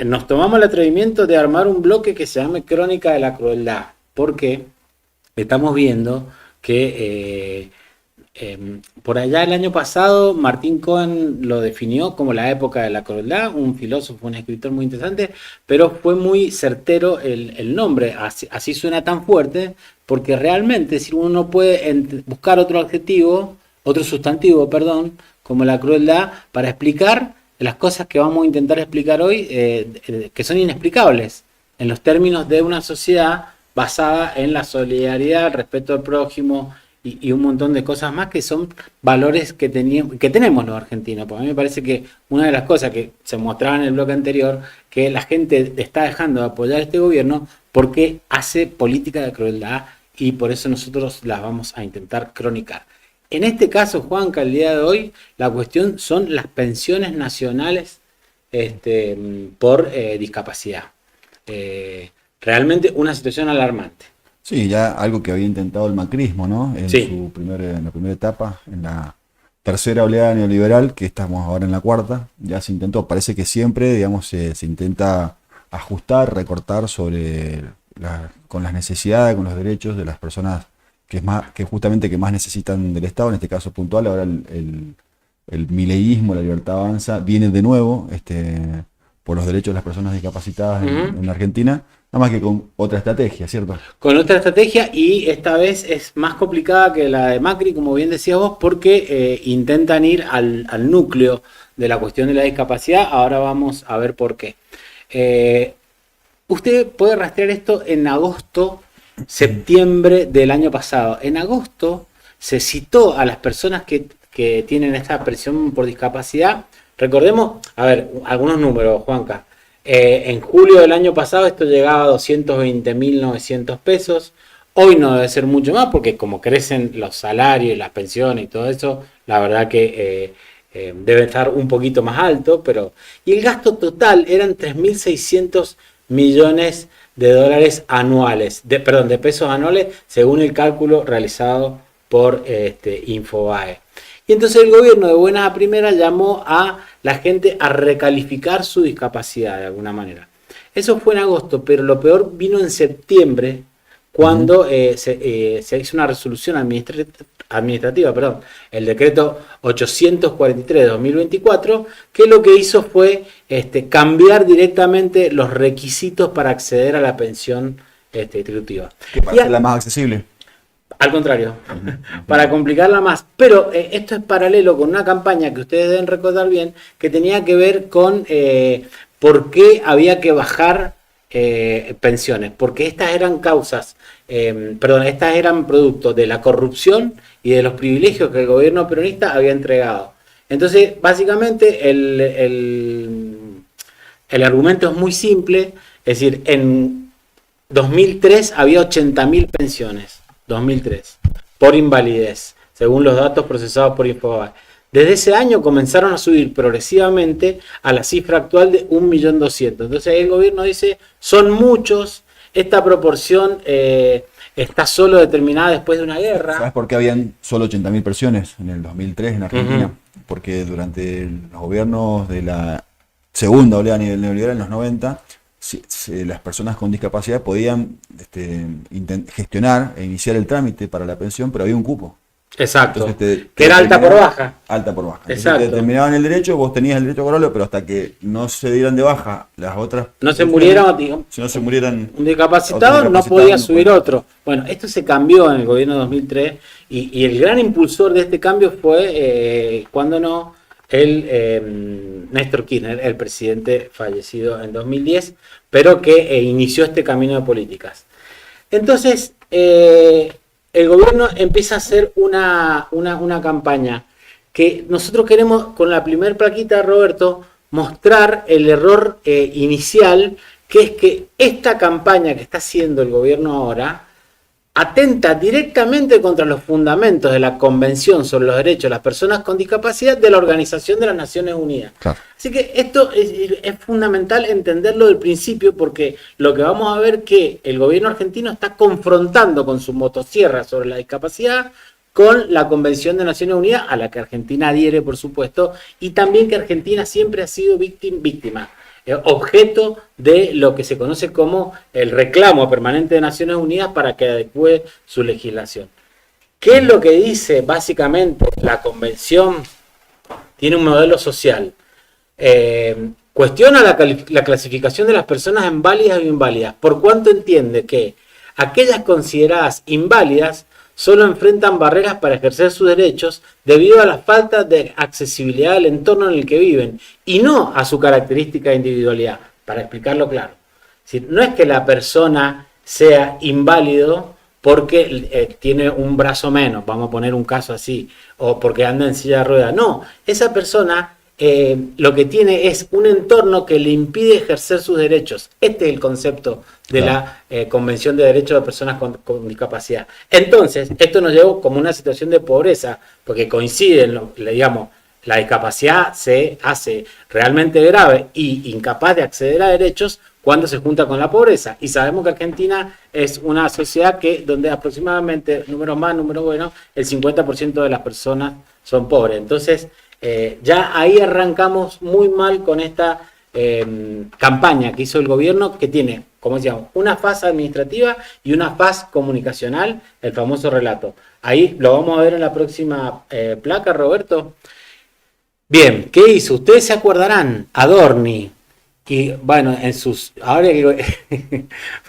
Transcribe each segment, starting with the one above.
nos tomamos el atrevimiento de armar un bloque que se llame Crónica de la Crueldad, porque estamos viendo que por allá el año pasado Martín Cohen lo definió como la época de la crueldad, un filósofo, un escritor muy interesante, pero fue muy certero el nombre, así suena tan fuerte, porque realmente si uno no puede buscar otro adjetivo, otro sustantivo, perdón, como la crueldad, para explicar las cosas que vamos a intentar explicar hoy, que son inexplicables en los términos de una sociedad basada en la solidaridad, el respeto al prójimo y un montón de cosas más que son valores que tenemos los argentinos. Porque a mí me parece que una de las cosas que se mostraba en el bloque anterior, que la gente está dejando de apoyar a este gobierno porque hace política de crueldad y por eso nosotros las vamos a intentar cronicar. En este caso, Juanca, el día de hoy, la cuestión son las pensiones nacionales por discapacidad. Realmente una situación alarmante. Sí, ya algo que había intentado el macrismo, ¿no? En Sí. en la primera etapa, en la tercera oleada neoliberal, que estamos ahora en la cuarta, ya se intentó. Parece que siempre, digamos, se intenta ajustar, recortar con las necesidades, con los derechos de las personas que justamente que más necesitan del Estado, en este caso puntual. Ahora el mileísmo, la Libertad Avanza, viene de nuevo por los derechos de las personas discapacitadas en la Argentina, nada más que con otra estrategia, ¿cierto? Con otra estrategia, y esta vez es más complicada que la de Macri, como bien decías vos, porque intentan ir al núcleo de la cuestión de la discapacidad. Ahora vamos a ver por qué. Usted puede rastrear esto en agosto, septiembre del año pasado. En agosto se citó a las personas que tienen esta presión por discapacidad. Recordemos, a ver, algunos números, Juanca. En julio del año pasado esto llegaba a 220.900 pesos. Hoy no debe ser mucho más porque como crecen los salarios, las pensiones y todo eso, la verdad que debe estar un poquito más alto. Y el gasto total eran 3.600 millones de dólares anuales, de pesos anuales, según el cálculo realizado por Infobae. Y entonces el gobierno de buena a primera llamó a la gente a recalificar su discapacidad de alguna manera. Eso fue en agosto, pero lo peor vino en septiembre, cuando se hizo una resolución administrativa, el decreto 843 de 2024, que lo que hizo fue cambiar directamente los requisitos para acceder a la pensión distributiva. Que para la más accesible. Al contrario, para complicarla más. Pero esto es paralelo con una campaña que ustedes deben recordar bien, que tenía que ver con por qué había que bajar pensiones. Porque estas eran estas eran producto de la corrupción y de los privilegios que el gobierno peronista había entregado. Entonces, básicamente, el argumento es muy simple. Es decir, en 2003 había 80.000 pensiones. 2003, por invalidez, según los datos procesados por Infobae. Desde ese año comenzaron a subir progresivamente a la cifra actual de 1.200.000. Entonces el gobierno dice, son muchos, esta proporción está solo determinada después de una guerra. ¿Sabes por qué habían solo 80.000 pensiones en el 2003 en Argentina? Porque durante los gobiernos de la segunda oleada neoliberal en los 90, las personas con discapacidad podían gestionar e iniciar el trámite para la pensión, pero había un cupo. Exacto. Entonces que era alta por baja. Alta por baja. Exacto. Entonces te terminaban el derecho, vos tenías el derecho a cobrarlo, pero hasta que no se dieran de baja las otras... No se murieran, digamos, si no se murieran... Un discapacitado no podía subir otro. Bueno, esto se cambió en el gobierno de 2003 y el gran impulsor de este cambio fue, cuando no, Néstor Kirchner, el presidente fallecido en 2010, pero que inició este camino de políticas. Entonces, el gobierno empieza a hacer una campaña que nosotros queremos, con la primer plaquita, Roberto, mostrar el error inicial, que es que esta campaña que está haciendo el gobierno ahora atenta directamente contra los fundamentos de la Convención sobre los Derechos de las Personas con Discapacidad de la Organización de las Naciones Unidas. Claro. Así que esto es fundamental entenderlo del principio, porque lo que vamos a ver es que el gobierno argentino está confrontando con su motosierra sobre la discapacidad con la Convención de Naciones Unidas, a la que Argentina adhiere, por supuesto, y también que Argentina siempre ha sido víctima. objeto de lo que se conoce como el reclamo permanente de Naciones Unidas para que adecue su legislación. ¿Qué es lo que dice básicamente la convención? Tiene un modelo social. Cuestiona la clasificación de las personas en válidas o inválidas, por cuanto entiende que aquellas consideradas inválidas solo enfrentan barreras para ejercer sus derechos debido a la falta de accesibilidad al entorno en el que viven y no a su característica de individualidad, para explicarlo claro. Es decir, no es que la persona sea inválido porque tiene un brazo menos, vamos a poner un caso así, o porque anda en silla de ruedas. No, esa persona lo que tiene es un entorno que le impide ejercer sus derechos. Este es el concepto de la Convención de Derechos de Personas con Discapacidad. Entonces, esto nos llevó como una situación de pobreza, porque coinciden, digamos, la discapacidad se hace realmente grave y incapaz de acceder a derechos cuando se junta con la pobreza. Y sabemos que Argentina es una sociedad donde aproximadamente, números más, números buenos, el 50% de las personas son pobres. Entonces, ya ahí arrancamos muy mal con esta campaña que hizo el gobierno, que tiene, como decíamos, una fase administrativa y una fase comunicacional, el famoso relato. Ahí lo vamos a ver en la próxima placa, Roberto. Bien, ¿qué hizo? Ustedes se acordarán, Adorni, y bueno, en sus... Ahora digo,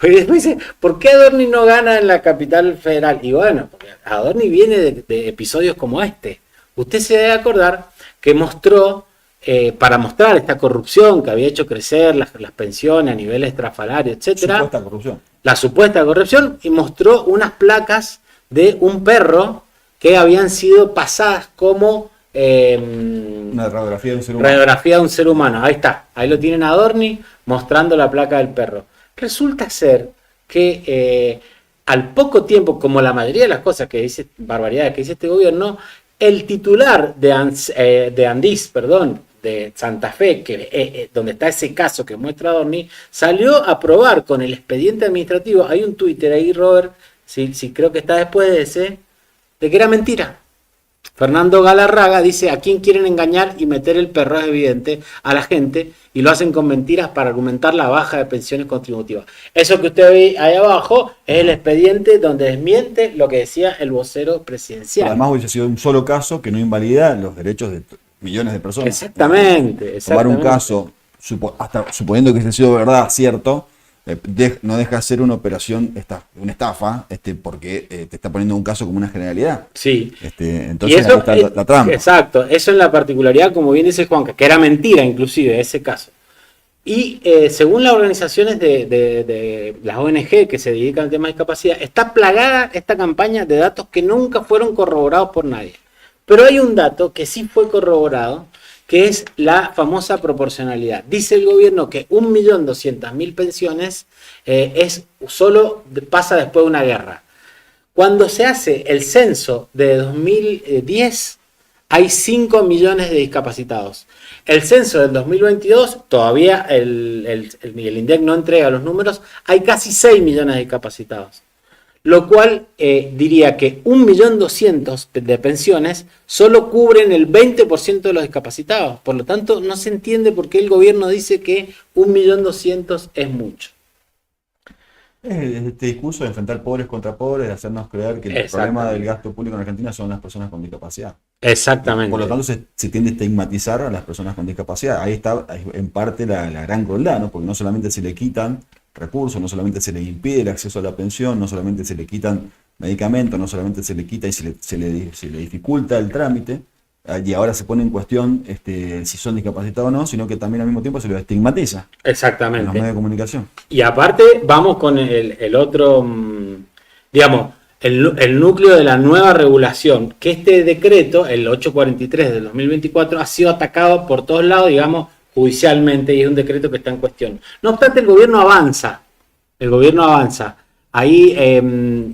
pues después dice, ¿por qué Adorni no gana en la capital federal? Y bueno, porque Adorni viene de episodios como este. Usted se debe acordar que mostró, para mostrar esta corrupción que había hecho crecer las pensiones a nivel estrafalario, etcétera. Supuesta corrupción. La supuesta corrupción, y mostró unas placas de un perro que habían sido pasadas como... una radiografía de un ser humano. Radiografía de un ser humano. Ahí está. Ahí lo tienen Adorni mostrando la placa del perro. Resulta ser que al poco tiempo, como la mayoría de las cosas que dice, barbaridades que dice este gobierno, el titular de Santa Fe, donde está ese caso que muestra Adorni, salió a probar con el expediente administrativo. Hay un Twitter ahí, Robert, si creo que está después de ese, de que era mentira. Fernando Galarraga dice: ¿a quién quieren engañar y meter el perro? Es evidente, a la gente, y lo hacen con mentiras para argumentar la baja de pensiones contributivas. Eso que usted ve ahí abajo es el expediente donde desmiente lo que decía el vocero presidencial. Además hubiese sido un solo caso que no invalida los derechos de millones de personas. Exactamente. Tomar un caso, hasta suponiendo que ese ha sido verdad, cierto, no deja de ser una operación, una estafa, porque te está poniendo un caso como una generalidad. Sí. Entonces eso, ahí está la trampa. Exacto, eso es la particularidad, como bien dice Juanca, que era mentira inclusive ese caso. Y según las organizaciones de las ONG que se dedican al tema de discapacidad, está plagada esta campaña de datos que nunca fueron corroborados por nadie. Pero hay un dato que sí fue corroborado, que es la famosa proporcionalidad. Dice el gobierno que 1.200.000 pensiones solo pasa después de una guerra. Cuando se hace el censo de 2010, hay 5 millones de discapacitados. El censo del 2022, todavía el INDEC no entrega los números, hay casi 6 millones de discapacitados. Lo cual diría que 1.200.000 de pensiones solo cubren el 20% de los discapacitados. Por lo tanto, no se entiende por qué el gobierno dice que 1.200.000 es mucho. Este discurso de enfrentar pobres contra pobres, de hacernos creer que el problema del gasto público en Argentina son las personas con discapacidad. Exactamente. Por lo tanto, se tiende a estigmatizar a las personas con discapacidad. Ahí está en parte la gran crueldad, ¿no? Porque no solamente se le quitan recursos, no solamente se le impide el acceso a la pensión, no solamente se le quitan medicamentos, no solamente se le quita y se le dificulta el trámite, y ahora se pone en cuestión si son discapacitados o no, sino que también al mismo tiempo se los estigmatiza. Exactamente. En los medios de comunicación. Y aparte vamos con el otro, digamos, el núcleo de la nueva regulación, que este decreto, el 843 del 2024, ha sido atacado por todos lados, digamos, judicialmente, y es un decreto que está en cuestión. No obstante, el gobierno avanza. Ahí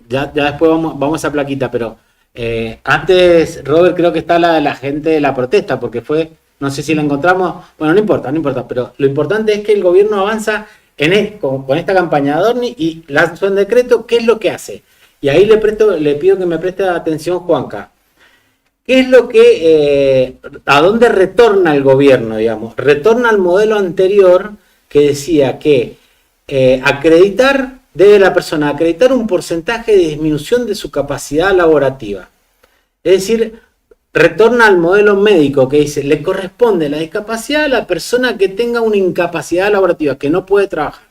ya después vamos a esa plaquita, pero antes, Robert, creo que está la gente de la protesta, porque fue, no sé si la encontramos, bueno, no importa, pero lo importante es que el gobierno avanza con esta campaña de Adorni y lanza un decreto. ¿Qué es lo que hace? Y ahí le pido que me preste atención, Juanca. ¿Qué es lo que, a dónde retorna el gobierno, digamos? Retorna al modelo anterior que decía que debe la persona acreditar un porcentaje de disminución de su capacidad laborativa. Es decir, retorna al modelo médico que dice, le corresponde la discapacidad a la persona que tenga una incapacidad laborativa, que no puede trabajar.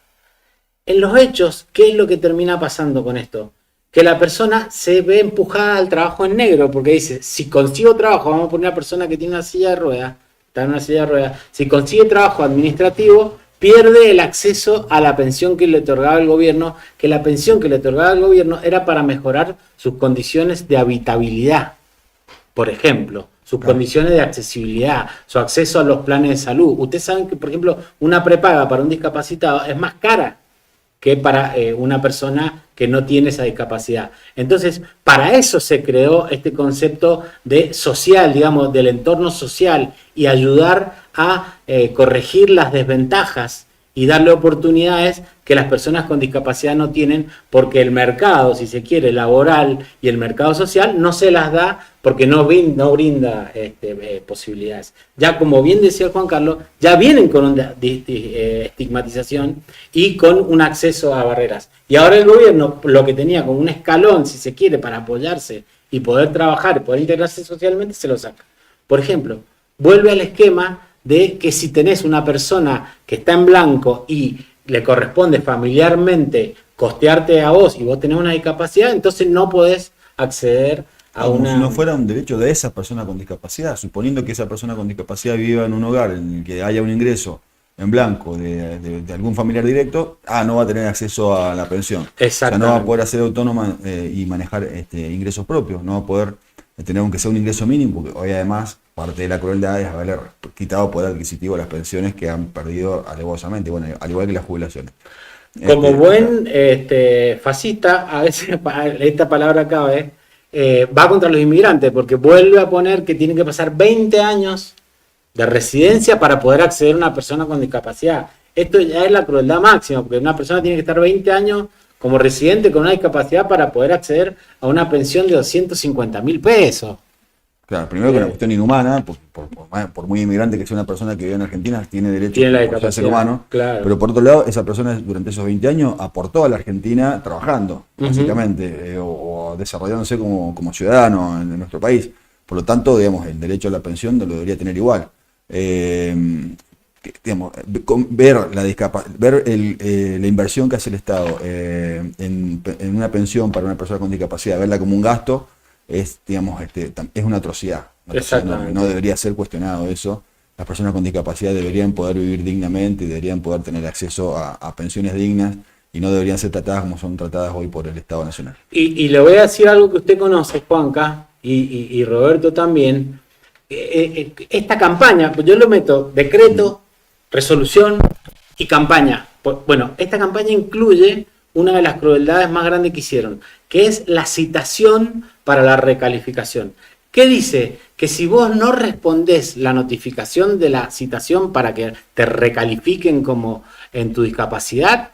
En los hechos, ¿qué es lo que termina pasando con esto? Que la persona se ve empujada al trabajo en negro, porque dice, si consigo trabajo, vamos a poner a una persona que tiene una silla de ruedas, está en una silla de ruedas, si consigue trabajo administrativo, pierde el acceso a la pensión que le otorgaba el gobierno, que la pensión que le otorgaba el gobierno era para mejorar sus condiciones de habitabilidad, por ejemplo, sus condiciones de accesibilidad, su acceso a los planes de salud. Ustedes saben que, por ejemplo, una prepaga para un discapacitado es más cara que para una persona que no tiene esa discapacidad. Entonces, para eso se creó este concepto de social, digamos, del entorno social, y ayudar a corregir las desventajas y darle oportunidades que las personas con discapacidad no tienen, porque el mercado, si se quiere, laboral y el mercado social no se las da porque no brinda posibilidades. Ya, como bien decía Juan Carlos, ya vienen con una estigmatización y con un acceso a barreras. Y ahora el gobierno, lo que tenía como un escalón, si se quiere, para apoyarse y poder trabajar, poder integrarse socialmente, se lo saca. Por ejemplo, vuelve al esquema de que si tenés una persona que está en blanco y le corresponde familiarmente costearte a vos y vos tenés una discapacidad, entonces no podés acceder a Como si no fuera un derecho de esa persona con discapacidad, suponiendo que esa persona con discapacidad viva en un hogar en el que haya un ingreso en blanco de algún familiar directo, no va a tener acceso a la pensión. O sea, no va a poder ser autónoma y manejar ingresos propios, no va a poder tener aunque sea un ingreso mínimo, porque hoy además parte de la crueldad es haberle quitado poder adquisitivo a las pensiones que han perdido alevosamente, bueno, al igual que las jubilaciones. Como buen fascista, a veces esta palabra cabe, va contra los inmigrantes, porque vuelve a poner que tienen que pasar 20 años de residencia para poder acceder a una persona con discapacidad. Esto ya es la crueldad máxima, porque una persona tiene que estar 20 años como residente con una discapacidad para poder acceder a una pensión de 250.000 pesos. Claro, primero que una cuestión inhumana, por muy inmigrante que sea una persona que vive en Argentina, tiene derecho a ser humano, claro. Pero por otro lado, esa persona durante esos 20 años aportó a la Argentina trabajando, básicamente, o desarrollándose como ciudadano en nuestro país. Por lo tanto, digamos, el derecho a la pensión lo debería tener igual. Digamos, ver la inversión que hace el Estado en una pensión para una persona con discapacidad, verla como un gasto, es, digamos, es una atrocidad. No debería ser cuestionado eso. Las personas con discapacidad deberían poder vivir dignamente y deberían poder tener acceso a pensiones dignas y no deberían ser tratadas como son tratadas hoy por el Estado Nacional. Y le voy a decir algo que usted conoce, Juanca, y Roberto también. Esta campaña, pues yo lo meto decreto, resolución y campaña. Bueno, esta campaña incluye una de las crueldades más grandes que hicieron, que es la citación para la recalificación. ¿Qué dice? Que si vos no respondés la notificación de la citación para que te recalifiquen como en tu discapacidad,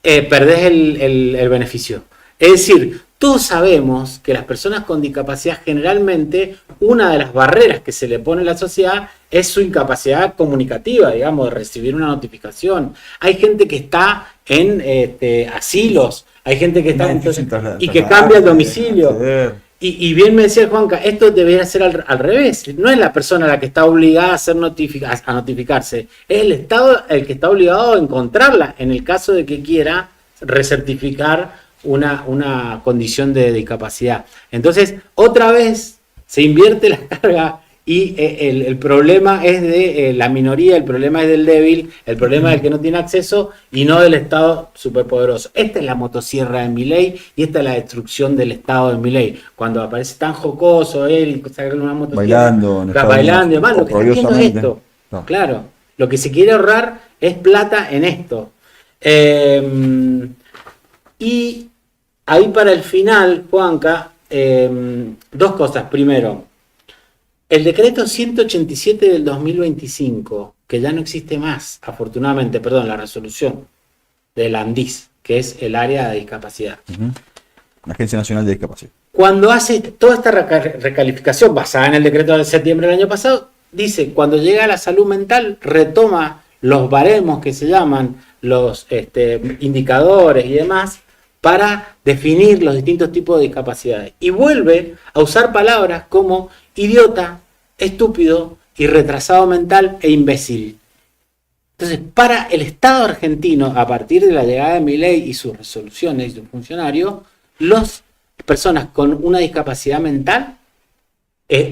perdés el beneficio. Es decir, todos sabemos que las personas con discapacidad generalmente una de las barreras que se le pone a la sociedad es su incapacidad comunicativa, digamos, de recibir una notificación. Hay gente que está en asilos, hay gente que está y que cambia el domicilio. Y bien me decía Juanca, esto debería ser al revés. No es la persona la que está obligada a notificarse, es el Estado el que está obligado a encontrarla en el caso de que quiera recertificar una condición de discapacidad. Entonces, otra vez se invierte la carga y el problema es de la minoría, el problema es del débil, el problema es del que no tiene acceso y no del Estado superpoderoso. Esta es la motosierra de Milei y esta es la destrucción del Estado de Milei. Cuando aparece tan jocoso él y saca una motosierra bailando, además, lo que está haciendo es esto. No. Claro, lo que se quiere ahorrar es plata en esto. Y ahí para el final, Juanca, dos cosas. Primero, el decreto 187 del 2025, que ya no existe más, afortunadamente, la resolución del ANDIS, que es el área de discapacidad. La Agencia Nacional de Discapacidad. Cuando hace toda esta recalificación basada en el decreto de septiembre del año pasado, dice, cuando llega a la salud mental, retoma los baremos que se llaman, los indicadores y demás, para definir los distintos tipos de discapacidades. Y vuelve a usar palabras como idiota, estúpido y retrasado mental e imbécil. Entonces, para el Estado argentino, a partir de la llegada de Milei y sus resoluciones y sus funcionarios, las personas con una discapacidad mental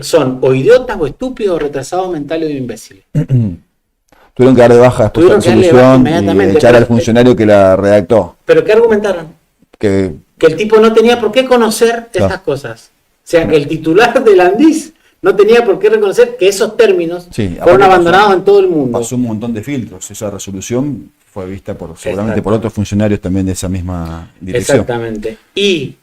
son o idiotas o estúpidos o retrasados mentales o imbéciles. Tuvieron que dar de baja después de la resolución y echar al funcionario que la redactó. ¿Pero qué argumentaron? Que el tipo no tenía por qué conocer estas cosas. O sea, que el titular del ANDIS no tenía por qué reconocer que esos términos fueron abandonados en todo el mundo. Pasó un montón de filtros. Esa resolución fue vista seguramente por otros funcionarios también de esa misma dirección. Exactamente. Y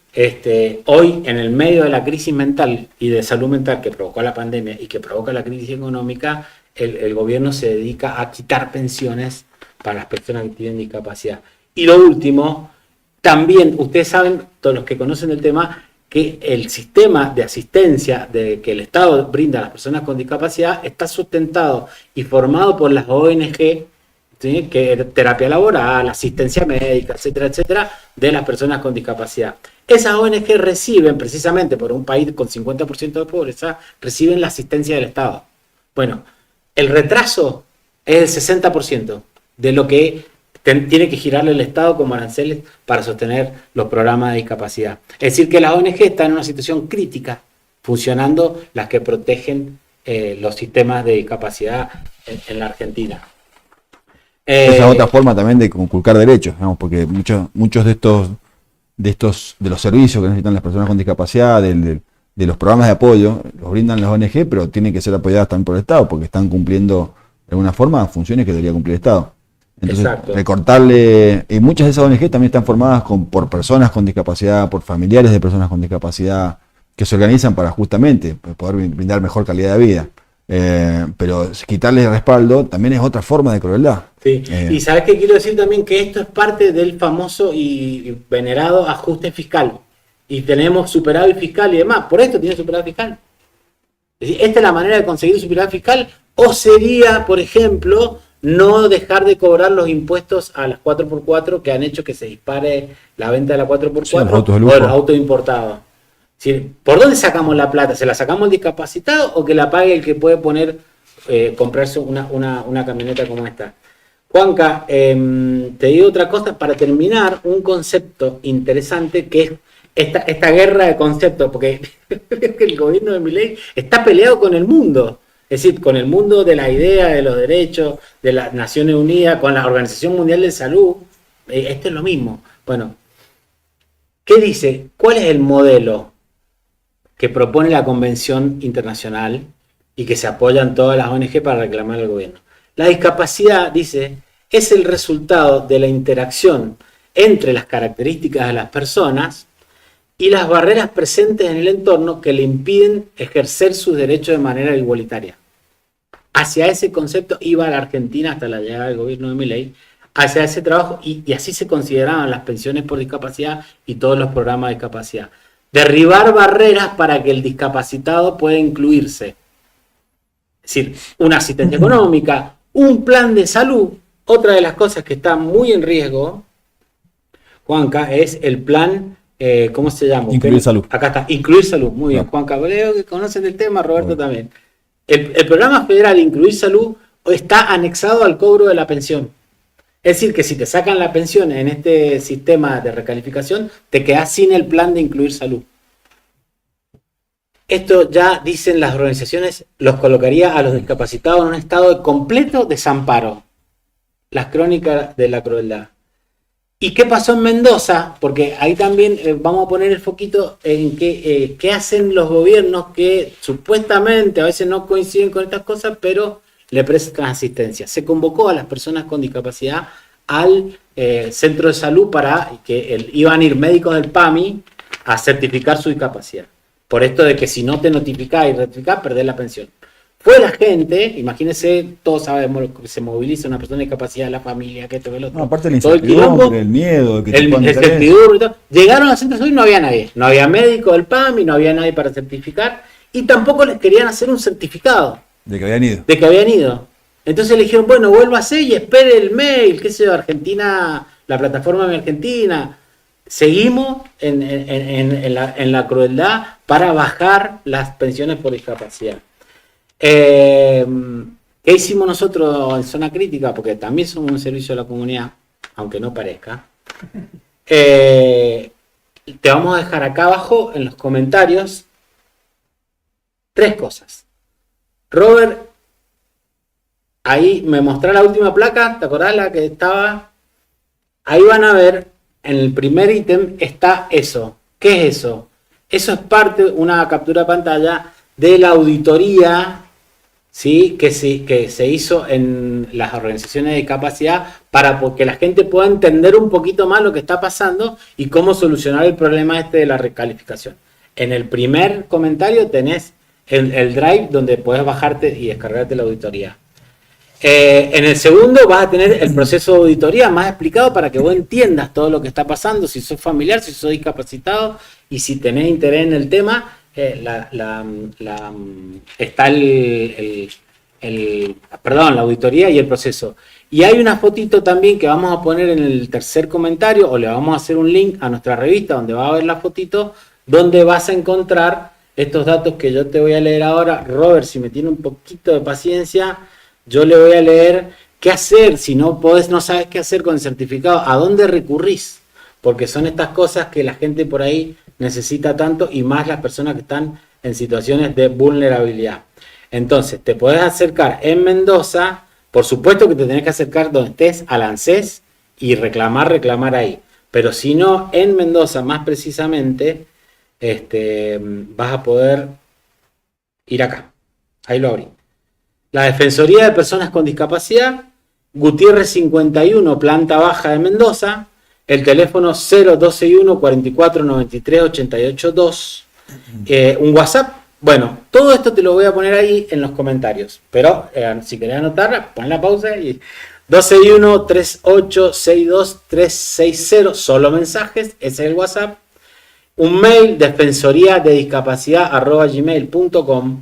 hoy, en el medio de la crisis mental y de salud mental que provocó la pandemia y que provoca la crisis económica, el gobierno se dedica a quitar pensiones para las personas que tienen discapacidad. Y lo último, también, ustedes saben, todos los que conocen el tema, que el sistema de asistencia que el Estado brinda a las personas con discapacidad está sustentado y formado por las ONG, ¿sí? Que terapia laboral, asistencia médica, etcétera, etcétera, de las personas con discapacidad. Esas ONG reciben, precisamente por un país con 50% de pobreza, reciben la asistencia del Estado. Bueno, el retraso es el 60% de lo que tiene que girarle el Estado como aranceles para sostener los programas de discapacidad. Es decir, que las ONG están en una situación crítica, funcionando las que protegen los sistemas de discapacidad en la Argentina. Esa es otra forma también de conculcar derechos, ¿no? Porque muchos de los servicios que necesitan las personas con discapacidad, de los programas de apoyo, los brindan las ONG, pero tienen que ser apoyadas también por el Estado, porque están cumpliendo de alguna forma funciones que debería cumplir el Estado. Entonces, exacto, recortarle, y muchas de esas ONG también están formadas por personas con discapacidad, por familiares de personas con discapacidad, que se organizan para justamente poder brindar mejor calidad de vida. Pero quitarle el respaldo también es otra forma de crueldad. Sí. Y sabes que quiero decir también que esto es parte del famoso y venerado ajuste fiscal. Y tenemos superávit fiscal y demás. Por esto tiene superávit fiscal. Es decir, esta es la manera de conseguir superávit fiscal. O sería, por ejemplo, no dejar de cobrar los impuestos a las 4x4 que han hecho que se dispare la venta de la 4x4 sí, o los autos importados. Es decir, ¿por dónde sacamos la plata? ¿Se la sacamos al discapacitado o que la pague el que puede comprarse una camioneta como esta? Juanca, te digo otra cosa para terminar, un concepto interesante que es esta guerra de conceptos, porque el gobierno de Milei está peleado con el mundo. Es decir, con el mundo de la idea de los derechos, de las Naciones Unidas, con la Organización Mundial de Salud, esto es lo mismo. Bueno, ¿qué dice? ¿Cuál es el modelo que propone la Convención Internacional y que se apoyan todas las ONG para reclamar al gobierno? La discapacidad, dice, es el resultado de la interacción entre las características de las personas y las barreras presentes en el entorno que le impiden ejercer sus derechos de manera igualitaria. Hacia ese concepto iba la Argentina hasta la llegada del gobierno de Milei, hacia ese trabajo, y así se consideraban las pensiones por discapacidad y todos los programas de discapacidad. Derribar barreras para que el discapacitado pueda incluirse. Es decir, una asistencia económica, un plan de salud. Otra de las cosas que está muy en riesgo, Juanca, es el plan... ¿cómo se llama? Incluir salud. Acá está, incluir salud. Muy bien, Juan Cabrero, que conocen el tema, Roberto también. El programa federal Incluir Salud está anexado al cobro de la pensión. Es decir, que si te sacan la pensión en este sistema de recalificación, te quedas sin el plan de Incluir Salud. Esto ya, dicen las organizaciones, los colocaría a los discapacitados en un estado de completo desamparo. Las crónicas de la crueldad. ¿Y qué pasó en Mendoza? Porque ahí también vamos a poner el foquito en qué hacen los gobiernos que supuestamente a veces no coinciden con estas cosas, pero le prestan asistencia. Se convocó a las personas con discapacidad al centro de salud para que iban a ir médicos del PAMI a certificar su discapacidad. Por esto de que si no te notificás y rectificás, perdés la pensión. Fue la gente, imagínense, todos sabemos que se moviliza una persona de discapacidad, la familia, que esto, que lo otro. No, aparte de la incertidumbre, el miedo, el incertidumbre y todo. Llegaron al centro de salud y no había nadie. No había médico del PAMI, no había nadie para certificar y tampoco les querían hacer un certificado. De que habían ido. De que habían ido. Entonces le dijeron, bueno, vuélvase y espere el mail, qué sé yo, Argentina, la plataforma de Argentina. Seguimos en la crueldad para bajar las pensiones por discapacidad. ¿Qué hicimos nosotros en Zona Crítica? Porque también somos un servicio a la comunidad, aunque no parezca. Te vamos a dejar acá abajo en los comentarios 3 cosas. Robert, ahí me mostró la última placa, ¿te acordás la que estaba? Ahí van a ver, en el primer ítem está eso. ¿Qué es eso? Eso es parte, una captura de pantalla de la auditoría, ¿sí? que se hizo en las organizaciones de discapacidad para que la gente pueda entender un poquito más lo que está pasando y cómo solucionar el problema de la recalificación. En el primer comentario tenés el drive donde podés bajarte y descargarte la auditoría. En el segundo vas a tener el proceso de auditoría más explicado para que vos entiendas todo lo que está pasando, si sos familiar, si sos discapacitado y si tenés interés en el tema. Está la auditoría y el proceso. Y hay una fotito también que vamos a poner en el tercer comentario, o le vamos a hacer un link a nuestra revista donde va a ver la fotito, donde vas a encontrar estos datos que yo te voy a leer ahora. Robert, si me tiene un poquito de paciencia, yo le voy a leer qué hacer si no sabes qué hacer con el certificado, a dónde recurrís, porque son estas cosas que la gente por ahí necesita tanto, y más las personas que están en situaciones de vulnerabilidad. Entonces, te podés acercar en Mendoza, por supuesto que te tenés que acercar donde estés al ANSES y reclamar ahí, pero si no, en Mendoza más precisamente, vas a poder ir acá, ahí lo abrí. La Defensoría de Personas con Discapacidad, Gutiérrez 51, planta baja de Mendoza, el teléfono 0261 44 93 88 2, un WhatsApp. Bueno, todo esto te lo voy a poner ahí en los comentarios, pero si querés anotar, pon la pausa y 261 38 62 360, solo mensajes, ese es el WhatsApp. Un mail, defensoriadediscapacidad@gmail.com,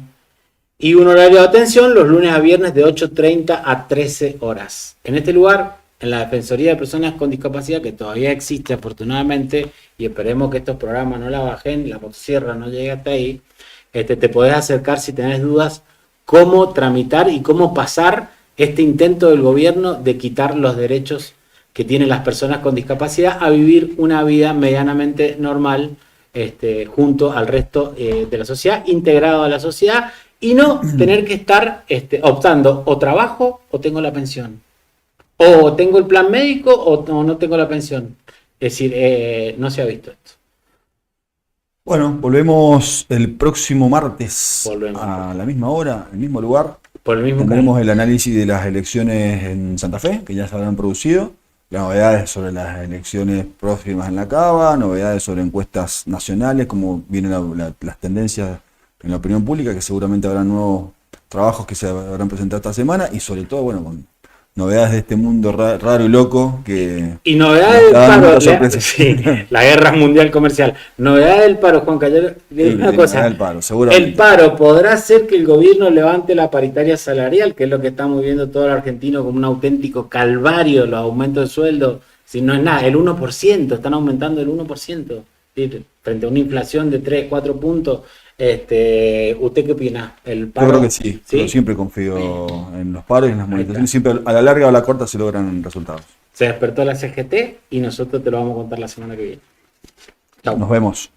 y un horario de atención los lunes a viernes de 8:30 a 13 horas. En este lugar, en la Defensoría de Personas con Discapacidad, que todavía existe afortunadamente, y esperemos que estos programas no la bajen, la motosierra no llegue hasta ahí, te podés acercar si tenés dudas cómo tramitar y cómo pasar este intento del gobierno de quitar los derechos que tienen las personas con discapacidad a vivir una vida medianamente normal, junto al resto de la sociedad, integrado a la sociedad, y no tener que estar optando o trabajo o tengo la pensión, o tengo el plan médico o no tengo la pensión. Es decir, no se ha visto esto. Bueno, volvemos el próximo martes Volvemos. a la misma hora, el mismo lugar. Por el mismo Tendremos el análisis de las elecciones en Santa Fe, que ya se habrán producido, las novedades sobre las elecciones próximas en la Cava, novedades sobre encuestas nacionales, cómo vienen las tendencias en la opinión pública, que seguramente habrá nuevos trabajos que se habrán presentado esta semana, y sobre todo, bueno, con novedades de este mundo raro y loco que... Y novedades del paro, la guerra mundial comercial. Novedades del paro, Juan Cayer, una cosa. El paro podrá hacer que el gobierno levante la paritaria salarial, que es lo que estamos viendo todo el argentino como un auténtico calvario, los aumentos de sueldo. Si no es nada, el 1%, están aumentando el 1%, frente a una inflación de 3, 4 puntos. ¿Usted qué opina? ¿El paro? Yo creo que sí, ¿sí? Yo siempre confío en los paros y en las movilizaciones, siempre a la larga o a la corta se logran resultados. Se despertó la CGT y nosotros te lo vamos a contar la semana que viene. Chau. Nos vemos.